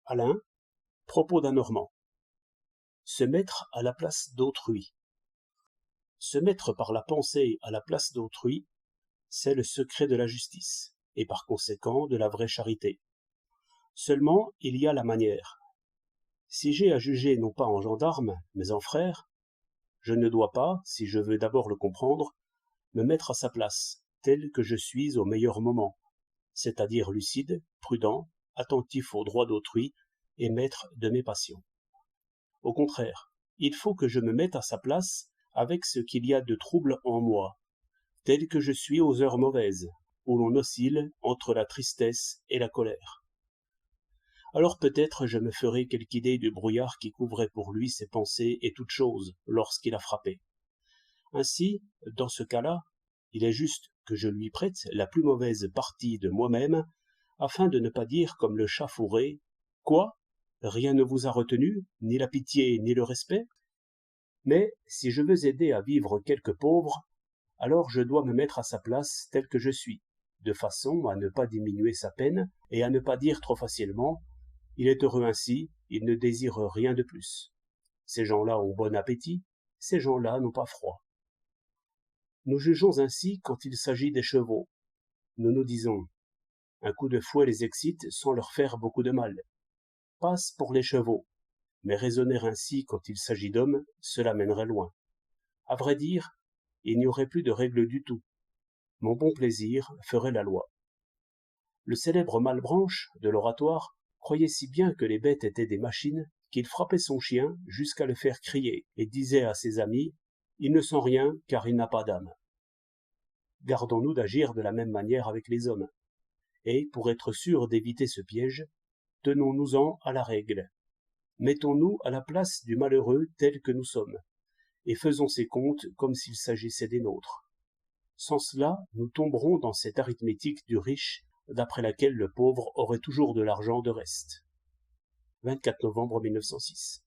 Alain, propos d'un Normand. Se mettre à la place d'autrui. Se mettre par la pensée à la place d'autrui, c'est le secret de la justice, et par conséquent de la vraie charité. Seulement, il y a la manière. Si j'ai à juger non pas en gendarme, mais en frère, je ne dois pas, si je veux d'abord le comprendre, me mettre à sa place, tel que je suis au meilleur moment, c'est-à-dire lucide, prudent, attentif aux droits d'autrui et maître de mes passions. Au contraire, il faut que je me mette à sa place avec ce qu'il y a de trouble en moi, tel que je suis aux heures mauvaises, où l'on oscille entre la tristesse et la colère. Alors peut-être je me ferai quelque idée du brouillard qui couvrait pour lui ses pensées et toutes choses lorsqu'il a frappé. Ainsi, dans ce cas-là, il est juste que je lui prête la plus mauvaise partie de moi-même, afin de ne pas dire comme le chat fourré « Quoi ? Rien ne vous a retenu, ni la pitié, ni le respect ? Mais si je veux aider à vivre quelque pauvre, alors je dois me mettre à sa place tel que je suis, de façon à ne pas diminuer sa peine et à ne pas dire trop facilement « Il est heureux ainsi, il ne désire rien de plus. Ces gens-là ont bon appétit, ces gens-là n'ont pas froid. » Nous jugeons ainsi quand il s'agit des chevaux. Nous nous disons « Un coup de fouet les excite sans leur faire beaucoup de mal. » Passe pour les chevaux, mais raisonner ainsi quand il s'agit d'hommes, cela mènerait loin. À vrai dire, il n'y aurait plus de règles du tout. Mon bon plaisir ferait la loi. Le célèbre Malebranche de l'oratoire croyait si bien que les bêtes étaient des machines qu'il frappait son chien jusqu'à le faire crier et disait à ses amis « Il ne sent rien car il n'a pas d'âme. » Gardons-nous d'agir de la même manière avec les hommes. Et, pour être sûr d'éviter ce piège, tenons-nous-en à la règle. Mettons-nous à la place du malheureux tel que nous sommes, et faisons ses comptes comme s'il s'agissait des nôtres. Sans cela, nous tomberons dans cette arithmétique du riche, d'après laquelle le pauvre aurait toujours de l'argent de reste. 24 novembre 1906.